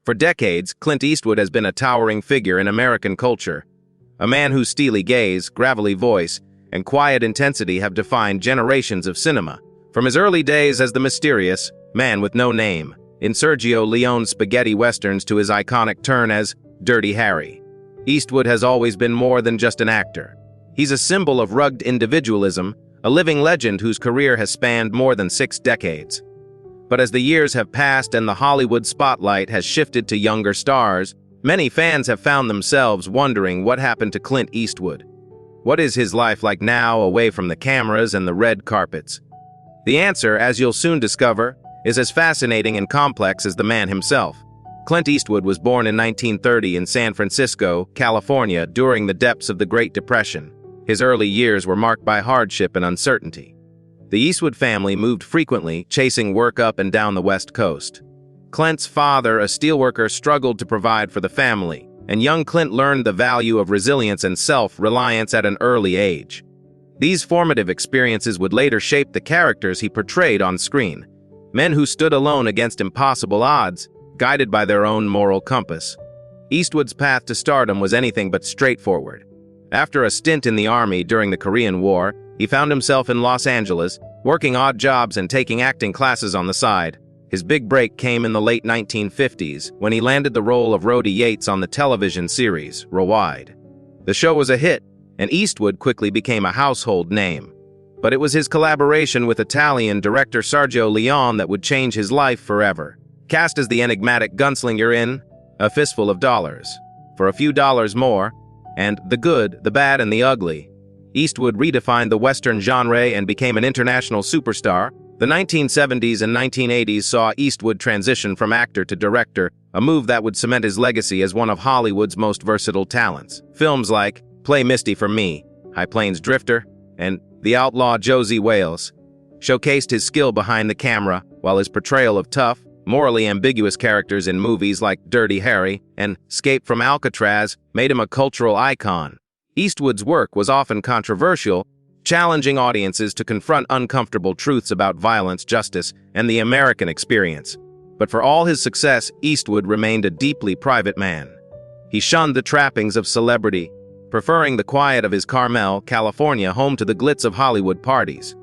For decades, Clint Eastwood has been a towering figure in American culture. A man whose steely gaze, gravelly voice, and quiet intensity have defined generations of cinema. From his early days as the mysterious man with no name in Sergio Leone's spaghetti westerns to his iconic turn as Dirty Harry, Eastwood has always been more than just an actor. He's a symbol of rugged individualism, a living legend whose career has spanned more than 6 decades. But as the years have passed and the Hollywood spotlight has shifted to younger stars, many fans have found themselves wondering what happened to Clint Eastwood. What is his life like now, away from the cameras and the red carpets? The answer, as you'll soon discover, is as fascinating and complex as the man himself. Clint Eastwood was born in 1930 in San Francisco, California, during the depths of the Great Depression. His early years were marked by hardship and uncertainty. The Eastwood family moved frequently, chasing work up and down the West Coast. Clint's father, a steelworker, struggled to provide for the family, and young Clint learned the value of resilience and self-reliance at an early age. These formative experiences would later shape the characters he portrayed on screen, men who stood alone against impossible odds, guided by their own moral compass. Eastwood's path to stardom was anything but straightforward. After a stint in the Army during the Korean War, he found himself in Los Angeles, working odd jobs and taking acting classes on the side. His big break came in the late 1950s, when he landed the role of Rhodey Yates on the television series, Rowide. The show was a hit, and Eastwood quickly became a household name. But it was his collaboration with Italian director Sergio Leone that would change his life forever. Cast as the enigmatic gunslinger in A Fistful of Dollars, for a few dollars more, and The Good, the Bad, and the Ugly, Eastwood redefined the Western genre and became an international superstar. The 1970s and 1980s saw Eastwood transition from actor to director, a move that would cement his legacy as one of Hollywood's most versatile talents. Films like Play Misty for Me, High Plains Drifter, and The Outlaw Josie Wales showcased his skill behind the camera, while his portrayal of tough, morally ambiguous characters in movies like Dirty Harry and Escape from Alcatraz made him a cultural icon. Eastwood's work was often controversial, challenging audiences to confront uncomfortable truths about violence, justice, and the American experience. But for all his success, Eastwood remained a deeply private man. He shunned the trappings of celebrity, preferring the quiet of his Carmel, California home to the glitz of Hollywood parties.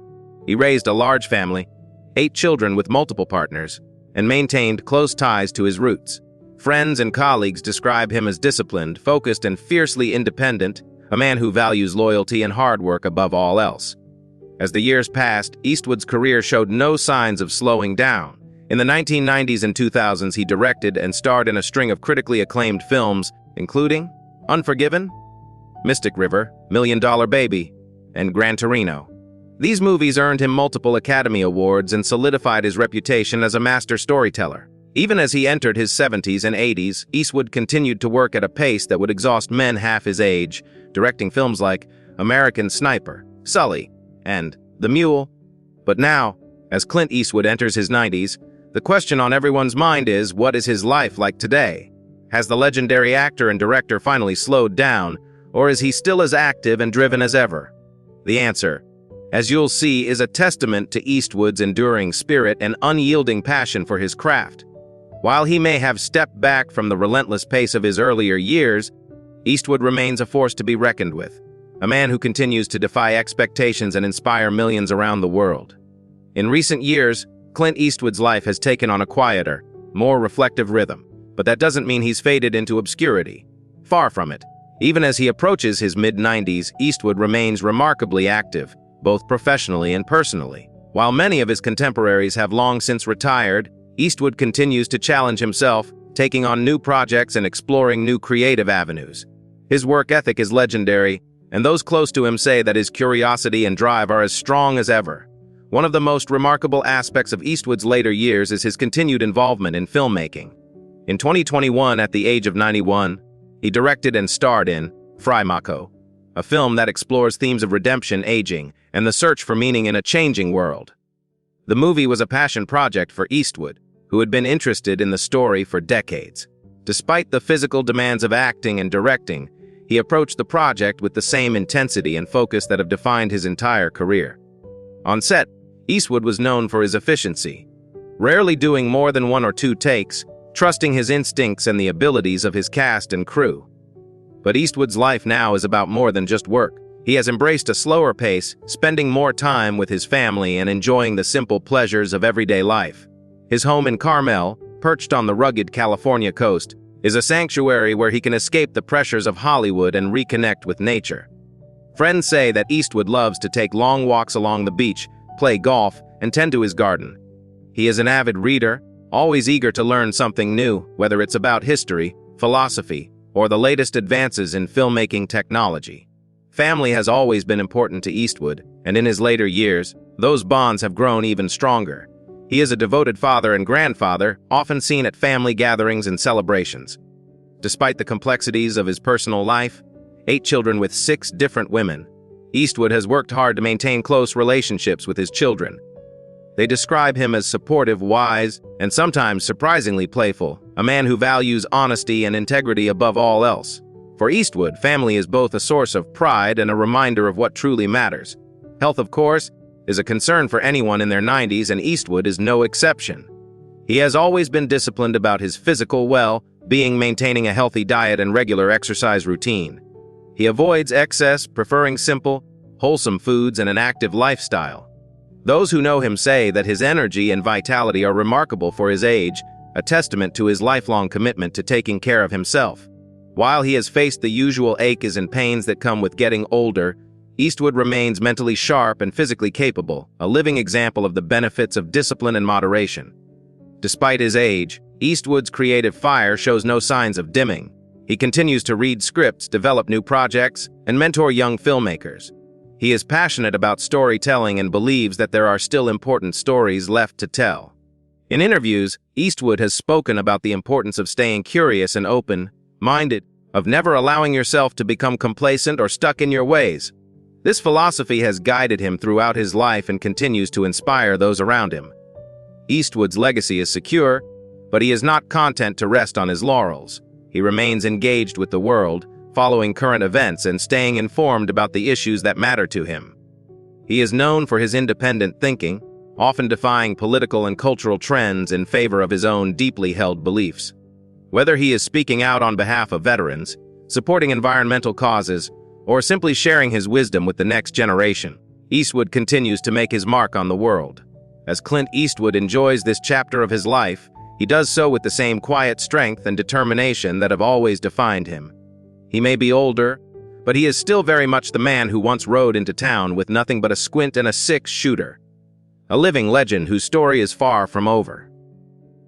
He raised a large family, 8 children with multiple partners, and maintained close ties to his roots. Friends and colleagues describe him as disciplined, focused, and fiercely independent, a man who values loyalty and hard work above all else. As the years passed, Eastwood's career showed no signs of slowing down. In the 1990s and 2000s, he directed and starred in a string of critically acclaimed films, including Unforgiven, Mystic River, $1 Million Baby, and Gran Torino. These movies earned him multiple Academy Awards and solidified his reputation as a master storyteller. Even as he entered his 70s and 80s, Eastwood continued to work at a pace that would exhaust men half his age, directing films like American Sniper, Sully, and The Mule. But now, as Clint Eastwood enters his 90s, the question on everyone's mind is, what is his life like today? Has the legendary actor and director finally slowed down, or is he still as active and driven as ever? The answer, as you'll see, is a testament to Eastwood's enduring spirit and unyielding passion for his craft. While he may have stepped back from the relentless pace of his earlier years, Eastwood remains a force to be reckoned with, a man who continues to defy expectations and inspire millions around the world. In recent years, Clint Eastwood's life has taken on a quieter, more reflective rhythm, but that doesn't mean he's faded into obscurity. Far from it. Even as he approaches his mid-90s, Eastwood remains remarkably active, both professionally and personally. While many of his contemporaries have long since retired, Eastwood continues to challenge himself, taking on new projects and exploring new creative avenues. His work ethic is legendary, and those close to him say that his curiosity and drive are as strong as ever. One of the most remarkable aspects of Eastwood's later years is his continued involvement in filmmaking. In 2021, at the age of 91, he directed and starred in Fry-Mako, a film that explores themes of redemption, aging, and the search for meaning in a changing world. The movie was a passion project for Eastwood, who had been interested in the story for decades. Despite the physical demands of acting and directing, he approached the project with the same intensity and focus that have defined his entire career. On set, Eastwood was known for his efficiency, rarely doing more than 1 or 2 takes, trusting his instincts and the abilities of his cast and crew. But Eastwood's life now is about more than just work. He has embraced a slower pace, spending more time with his family and enjoying the simple pleasures of everyday life. His home in Carmel, perched on the rugged California coast, is a sanctuary where he can escape the pressures of Hollywood and reconnect with nature. Friends say that Eastwood loves to take long walks along the beach, play golf, and tend to his garden. He is an avid reader, always eager to learn something new, whether it's about history, philosophy, or the latest advances in filmmaking technology. Family has always been important to Eastwood, and in his later years, those bonds have grown even stronger. He is a devoted father and grandfather, often seen at family gatherings and celebrations. Despite the complexities of his personal life, 8 children with 6 different women, Eastwood has worked hard to maintain close relationships with his children. They describe him as supportive, wise, and sometimes surprisingly playful, a man who values honesty and integrity above all else. For Eastwood, family is both a source of pride and a reminder of what truly matters. Health, of course, is a concern for anyone in their 90s, and Eastwood is no exception. He has always been disciplined about his physical well-being, maintaining a healthy diet and regular exercise routine. He avoids excess, preferring simple, wholesome foods and an active lifestyle. Those who know him say that his energy and vitality are remarkable for his age, a testament to his lifelong commitment to taking care of himself. While he has faced the usual aches and pains that come with getting older, Eastwood remains mentally sharp and physically capable, a living example of the benefits of discipline and moderation. Despite his age, Eastwood's creative fire shows no signs of dimming. He continues to read scripts, develop new projects, and mentor young filmmakers. He is passionate about storytelling and believes that there are still important stories left to tell. In interviews, Eastwood has spoken about the importance of staying curious and open-minded, of never allowing yourself to become complacent or stuck in your ways. This philosophy has guided him throughout his life and continues to inspire those around him. Eastwood's legacy is secure, but he is not content to rest on his laurels. He remains engaged with the world, following current events and staying informed about the issues that matter to him. He is known for his independent thinking, often defying political and cultural trends in favor of his own deeply held beliefs. Whether he is speaking out on behalf of veterans, supporting environmental causes, or simply sharing his wisdom with the next generation, Eastwood continues to make his mark on the world. As Clint Eastwood enjoys this chapter of his life, he does so with the same quiet strength and determination that have always defined him. He may be older, but he is still very much the man who once rode into town with nothing but a squint and a 6-shooter. A living legend whose story is far from over.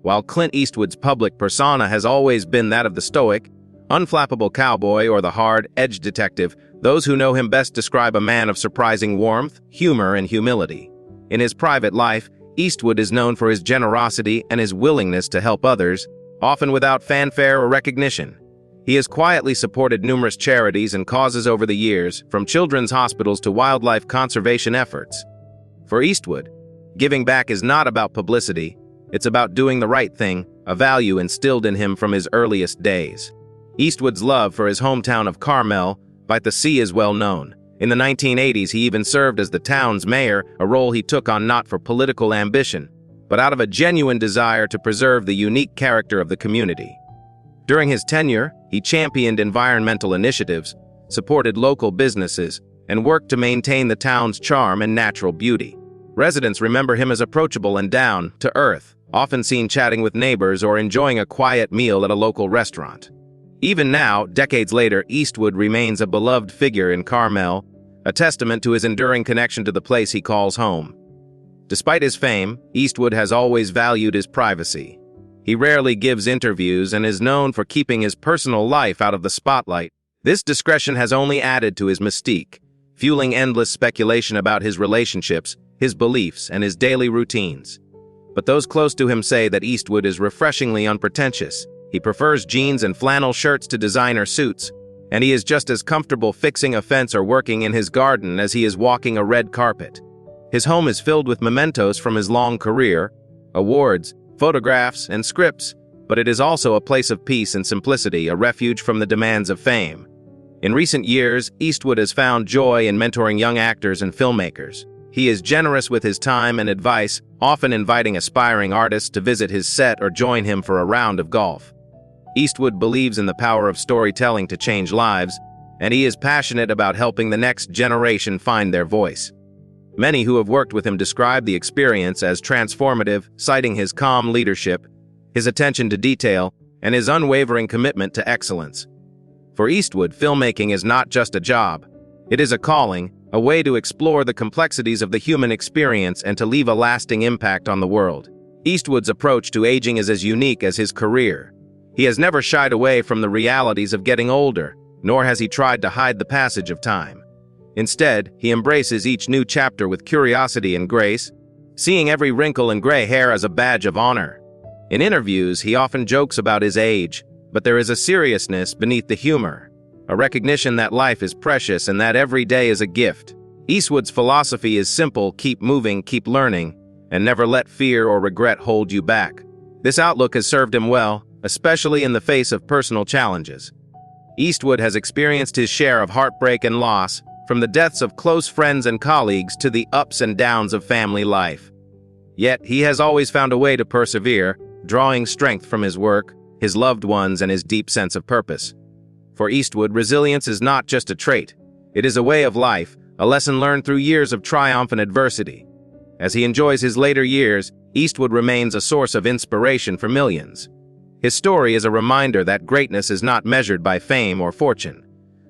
While Clint Eastwood's public persona has always been that of the stoic, unflappable cowboy or the hard-edged detective, those who know him best describe a man of surprising warmth, humor, and humility. In his private life, Eastwood is known for his generosity and his willingness to help others, often without fanfare or recognition. He has quietly supported numerous charities and causes over the years, from children's hospitals to wildlife conservation efforts. For Eastwood, giving back is not about publicity, it's about doing the right thing, a value instilled in him from his earliest days. Eastwood's love for his hometown of Carmel by the sea is well known. In the 1980s, he even served as the town's mayor, a role he took on not for political ambition, but out of a genuine desire to preserve the unique character of the community. During his tenure, he championed environmental initiatives, supported local businesses, and worked to maintain the town's charm and natural beauty. Residents remember him as approachable and down-to-earth, often seen chatting with neighbors or enjoying a quiet meal at a local restaurant. Even now, decades later, Eastwood remains a beloved figure in Carmel, a testament to his enduring connection to the place he calls home. Despite his fame, Eastwood has always valued his privacy. He rarely gives interviews and is known for keeping his personal life out of the spotlight. This discretion has only added to his mystique, fueling endless speculation about his relationships, his beliefs, and his daily routines. But those close to him say that Eastwood is refreshingly unpretentious. He prefers jeans and flannel shirts to designer suits, and he is just as comfortable fixing a fence or working in his garden as he is walking a red carpet. His home is filled with mementos from his long career, awards, photographs, and scripts, but it is also a place of peace and simplicity, a refuge from the demands of fame. In recent years, Eastwood has found joy in mentoring young actors and filmmakers. He is generous with his time and advice, often inviting aspiring artists to visit his set or join him for a round of golf. Eastwood believes in the power of storytelling to change lives, and he is passionate about helping the next generation find their voice. Many who have worked with him describe the experience as transformative, citing his calm leadership, his attention to detail, and his unwavering commitment to excellence. For Eastwood, filmmaking is not just a job. It is a calling, a way to explore the complexities of the human experience and to leave a lasting impact on the world. Eastwood's approach to aging is as unique as his career. He has never shied away from the realities of getting older, nor has he tried to hide the passage of time. Instead, he embraces each new chapter with curiosity and grace, seeing every wrinkle and gray hair as a badge of honor. In interviews, he often jokes about his age, but there is a seriousness beneath the humor, a recognition that life is precious and that every day is a gift. Eastwood's philosophy is simple: keep moving, keep learning, and never let fear or regret hold you back. This outlook has served him well, especially in the face of personal challenges. Eastwood has experienced his share of heartbreak and loss, from the deaths of close friends and colleagues to the ups and downs of family life. Yet, he has always found a way to persevere, drawing strength from his work, his loved ones, and his deep sense of purpose. For Eastwood, resilience is not just a trait. It is a way of life, a lesson learned through years of triumph and adversity. As he enjoys his later years, Eastwood remains a source of inspiration for millions. His story is a reminder that greatness is not measured by fame or fortune,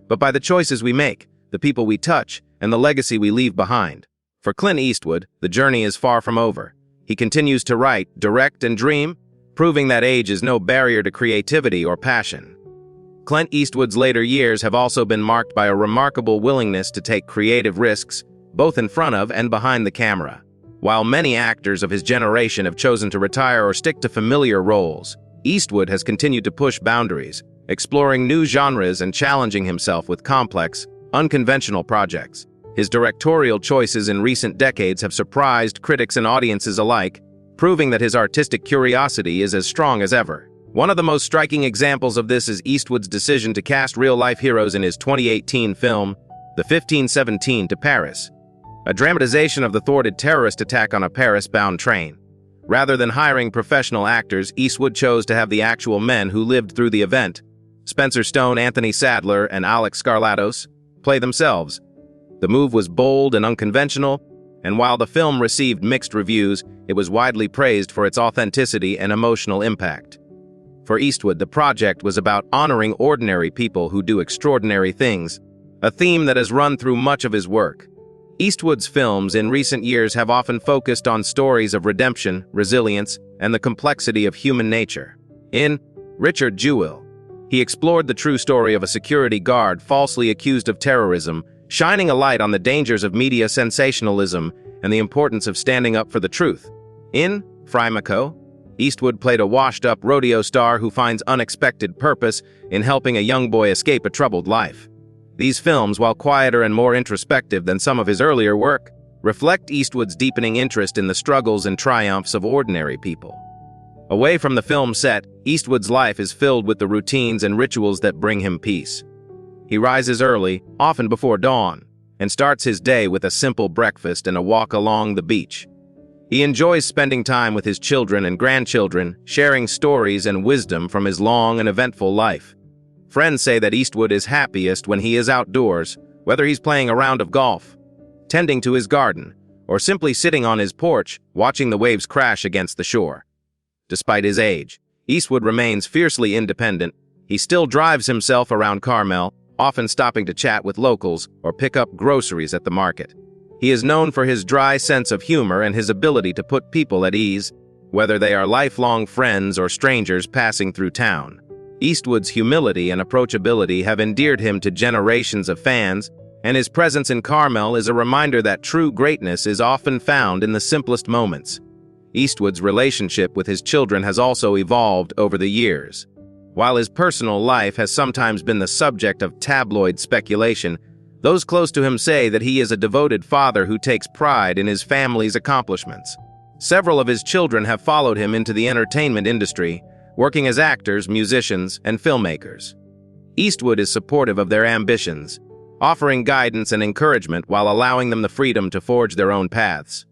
but by the choices we make, the people we touch, and the legacy we leave behind. For Clint Eastwood, the journey is far from over. He continues to write, direct, and dream, proving that age is no barrier to creativity or passion. Clint Eastwood's later years have also been marked by a remarkable willingness to take creative risks, both in front of and behind the camera. While many actors of his generation have chosen to retire or stick to familiar roles, Eastwood has continued to push boundaries, exploring new genres and challenging himself with complex, unconventional projects. His directorial choices in recent decades have surprised critics and audiences alike, proving that his artistic curiosity is as strong as ever. One of the most striking examples of this is Eastwood's decision to cast real-life heroes in his 2018 film, The 1517 to Paris, a dramatization of the thwarted terrorist attack on a Paris-bound train. Rather than hiring professional actors, Eastwood chose to have the actual men who lived through the event, Spencer Stone, Anthony Sadler, and Alex Skarlatos, play themselves. The move was bold and unconventional, and while the film received mixed reviews, it was widely praised for its authenticity and emotional impact. For Eastwood, the project was about honoring ordinary people who do extraordinary things, a theme that has run through much of his work. Eastwood's films in recent years have often focused on stories of redemption, resilience, and the complexity of human nature. In Richard Jewell, he explored the true story of a security guard falsely accused of terrorism, shining a light on the dangers of media sensationalism and the importance of standing up for the truth. In Frimako, Eastwood played a washed-up rodeo star who finds unexpected purpose in helping a young boy escape a troubled life. These films, while quieter and more introspective than some of his earlier work, reflect Eastwood's deepening interest in the struggles and triumphs of ordinary people. Away from the film set, Eastwood's life is filled with the routines and rituals that bring him peace. He rises early, often before dawn, and starts his day with a simple breakfast and a walk along the beach. He enjoys spending time with his children and grandchildren, sharing stories and wisdom from his long and eventful life. Friends say that Eastwood is happiest when he is outdoors, whether he's playing a round of golf, tending to his garden, or simply sitting on his porch, watching the waves crash against the shore. Despite his age, Eastwood remains fiercely independent. He still drives himself around Carmel, often stopping to chat with locals or pick up groceries at the market. He is known for his dry sense of humor and his ability to put people at ease, whether they are lifelong friends or strangers passing through town. Eastwood's humility and approachability have endeared him to generations of fans, and his presence in Carmel is a reminder that true greatness is often found in the simplest moments. Eastwood's relationship with his children has also evolved over the years. While his personal life has sometimes been the subject of tabloid speculation, those close to him say that he is a devoted father who takes pride in his family's accomplishments. Several of his children have followed him into the entertainment industry, working as actors, musicians, and filmmakers. Eastwood is supportive of their ambitions, offering guidance and encouragement while allowing them the freedom to forge their own paths.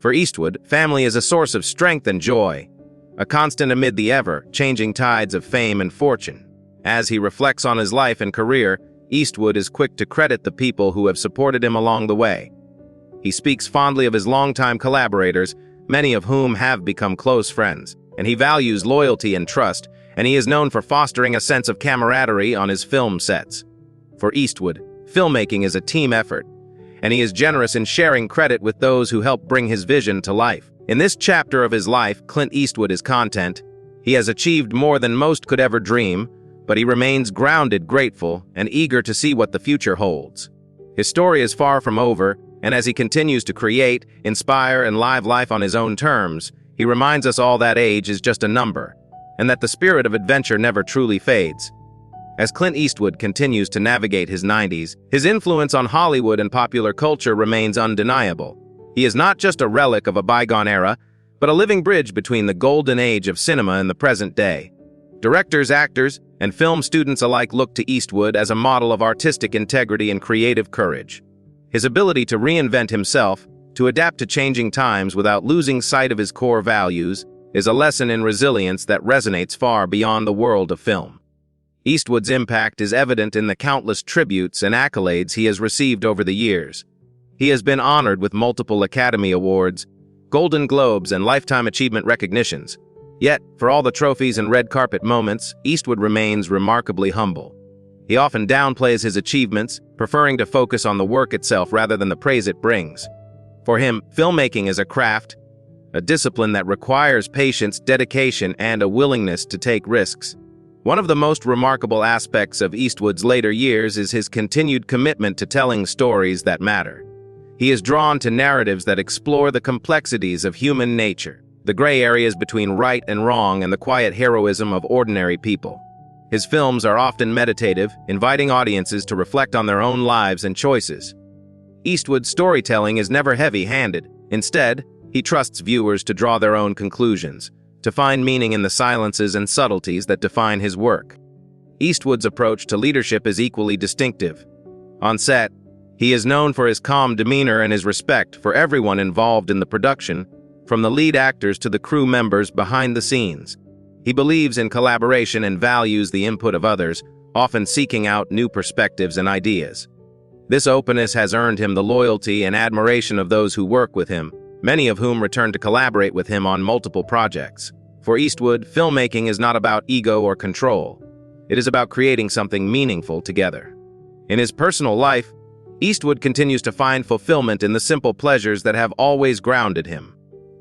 For Eastwood, family is a source of strength and joy, a constant amid the ever-changing tides of fame and fortune. As he reflects on his life and career, Eastwood is quick to credit the people who have supported him along the way. He speaks fondly of his longtime collaborators, many of whom have become close friends, and he values loyalty and trust, and he is known for fostering a sense of camaraderie on his film sets. For Eastwood, filmmaking is a team effort, and he is generous in sharing credit with those who help bring his vision to life. In this chapter of his life, Clint Eastwood is content. He has achieved more than most could ever dream, but he remains grounded, grateful, and eager to see what the future holds. His story is far from over, and as he continues to create, inspire, and live life on his own terms, he reminds us all that age is just a number, and that the spirit of adventure never truly fades. As Clint Eastwood continues to navigate his 90s, his influence on Hollywood and popular culture remains undeniable. He is not just a relic of a bygone era, but a living bridge between the golden age of cinema and the present day. Directors, actors, and film students alike look to Eastwood as a model of artistic integrity and creative courage. His ability to reinvent himself, to adapt to changing times without losing sight of his core values, is a lesson in resilience that resonates far beyond the world of film. Eastwood's impact is evident in the countless tributes and accolades he has received over the years. He has been honored with multiple Academy Awards, Golden Globes, and Lifetime Achievement recognitions. Yet, for all the trophies and red carpet moments, Eastwood remains remarkably humble. He often downplays his achievements, preferring to focus on the work itself rather than the praise it brings. For him, filmmaking is a craft, a discipline that requires patience, dedication, and a willingness to take risks. One of the most remarkable aspects of Eastwood's later years is his continued commitment to telling stories that matter. He is drawn to narratives that explore the complexities of human nature, the gray areas between right and wrong, and the quiet heroism of ordinary people. His films are often meditative, inviting audiences to reflect on their own lives and choices. Eastwood's storytelling is never heavy-handed. Instead, he trusts viewers to draw their own conclusions, to find meaning in the silences and subtleties that define his work. Eastwood's approach to leadership is equally distinctive. On set, he is known for his calm demeanor and his respect for everyone involved in the production, from the lead actors to the crew members behind the scenes. He believes in collaboration and values the input of others, often seeking out new perspectives and ideas. This openness has earned him the loyalty and admiration of those who work with him, many of whom return to collaborate with him on multiple projects. For Eastwood, filmmaking is not about ego or control. It is about creating something meaningful together. In his personal life, Eastwood continues to find fulfillment in the simple pleasures that have always grounded him.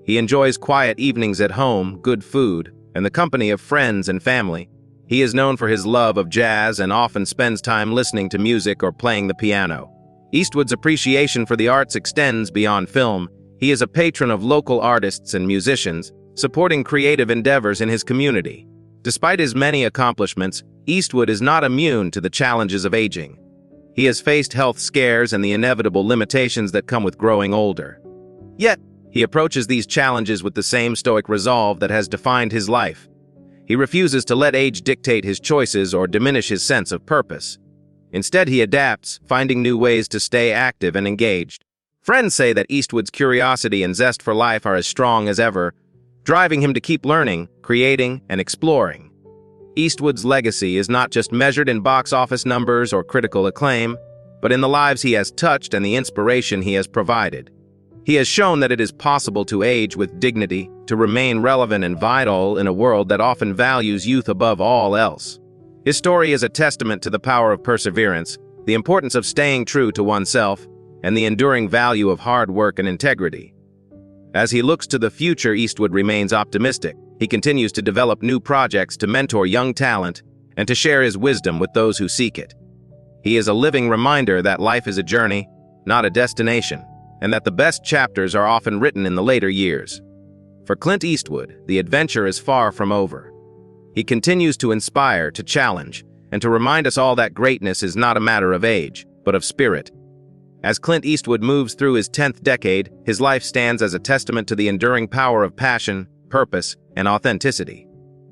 He enjoys quiet evenings at home, good food, and the company of friends and family. He is known for his love of jazz and often spends time listening to music or playing the piano. Eastwood's appreciation for the arts extends beyond film. He is a patron of local artists and musicians, supporting creative endeavors in his community. Despite his many accomplishments, Eastwood is not immune to the challenges of aging. He has faced health scares and the inevitable limitations that come with growing older. Yet, he approaches these challenges with the same stoic resolve that has defined his life. He refuses to let age dictate his choices or diminish his sense of purpose. Instead, he adapts, finding new ways to stay active and engaged. Friends say that Eastwood's curiosity and zest for life are as strong as ever, driving him to keep learning, creating, and exploring. Eastwood's legacy is not just measured in box office numbers or critical acclaim, but in the lives he has touched and the inspiration he has provided. He has shown that it is possible to age with dignity, to remain relevant and vital in a world that often values youth above all else. His story is a testament to the power of perseverance, the importance of staying true to oneself, and the enduring value of hard work and integrity. As he looks to the future, Eastwood remains optimistic. He continues to develop new projects to mentor young talent and to share his wisdom with those who seek it. He is a living reminder that life is a journey, not a destination, and that the best chapters are often written in the later years. For Clint Eastwood, the adventure is far from over. He continues to inspire, to challenge, and to remind us all that greatness is not a matter of age, but of spirit. As Clint Eastwood moves through his 10th decade, his life stands as a testament to the enduring power of passion, purpose, and authenticity.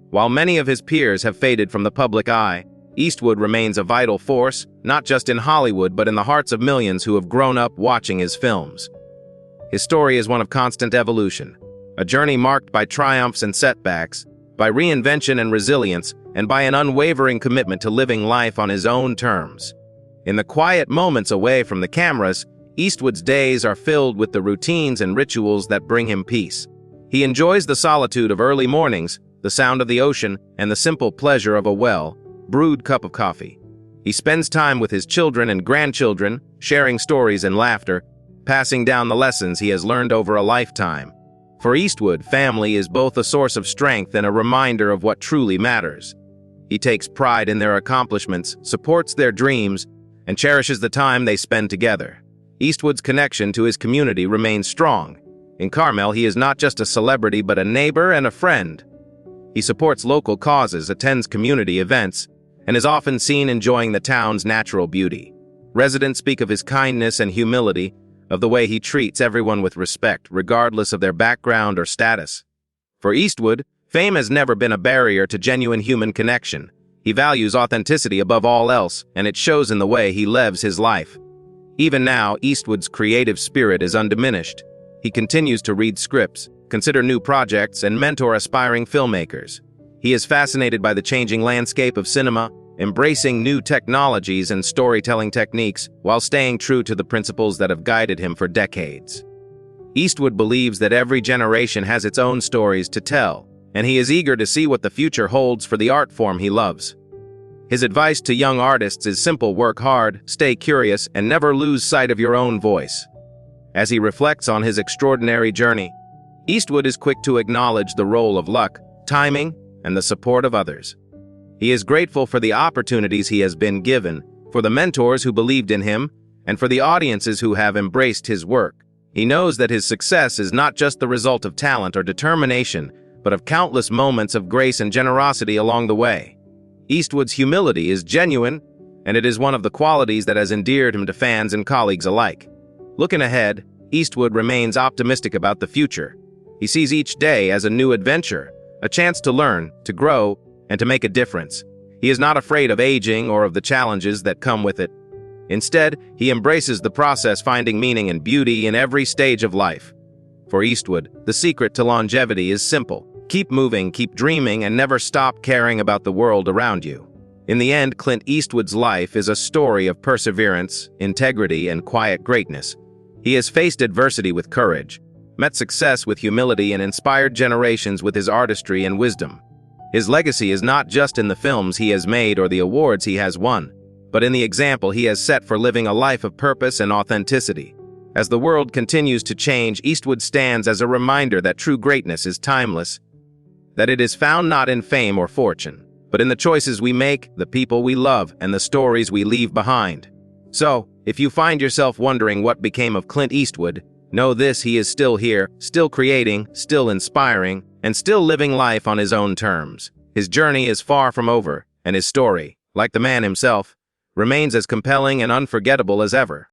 While many of his peers have faded from the public eye, Eastwood remains a vital force, not just in Hollywood but in the hearts of millions who have grown up watching his films. His story is one of constant evolution, a journey marked by triumphs and setbacks, by reinvention and resilience, and by an unwavering commitment to living life on his own terms. In the quiet moments away from the cameras, Eastwood's days are filled with the routines and rituals that bring him peace. He enjoys the solitude of early mornings, the sound of the ocean, and the simple pleasure of a well-brewed cup of coffee. He spends time with his children and grandchildren, sharing stories and laughter, passing down the lessons he has learned over a lifetime. For Eastwood, family is both a source of strength and a reminder of what truly matters. He takes pride in their accomplishments, supports their dreams, and cherishes the time they spend together. Eastwood's connection to his community remains strong. In Carmel, he is not just a celebrity but a neighbor and a friend. He supports local causes, attends community events, and is often seen enjoying the town's natural beauty. Residents speak of his kindness and humility, of the way he treats everyone with respect, regardless of their background or status. For Eastwood, fame has never been a barrier to genuine human connection. He values authenticity above all else, and it shows in the way he lives his life. Even now, Eastwood's creative spirit is undiminished. He continues to read scripts, consider new projects, and mentor aspiring filmmakers. He is fascinated by the changing landscape of cinema, embracing new technologies and storytelling techniques while staying true to the principles that have guided him for decades. Eastwood believes that every generation has its own stories to tell, and he is eager to see what the future holds for the art form he loves. His advice to young artists is simple: work hard, stay curious, and never lose sight of your own voice. As he reflects on his extraordinary journey, Eastwood is quick to acknowledge the role of luck, timing, and the support of others. He is grateful for the opportunities he has been given, for the mentors who believed in him, and for the audiences who have embraced his work. He knows that his success is not just the result of talent or determination, but of countless moments of grace and generosity along the way. Eastwood's humility is genuine, and it is one of the qualities that has endeared him to fans and colleagues alike. Looking ahead, Eastwood remains optimistic about the future. He sees each day as a new adventure, a chance to learn, to grow, and to make a difference. He is not afraid of aging or of the challenges that come with it. Instead, he embraces the process, finding meaning and beauty in every stage of life. For Eastwood, the secret to longevity is simple. Keep moving, keep dreaming, and never stop caring about the world around you. In the end, Clint Eastwood's life is a story of perseverance, integrity, and quiet greatness. He has faced adversity with courage, met success with humility, and inspired generations with his artistry and wisdom. His legacy is not just in the films he has made or the awards he has won, but in the example he has set for living a life of purpose and authenticity. As the world continues to change, Eastwood stands as a reminder that true greatness is timeless, that it is found not in fame or fortune, but in the choices we make, the people we love, and the stories we leave behind. So, if you find yourself wondering what became of Clint Eastwood, know this: he is still here, still creating, still inspiring, and still living life on his own terms. His journey is far from over, and his story, like the man himself, remains as compelling and unforgettable as ever.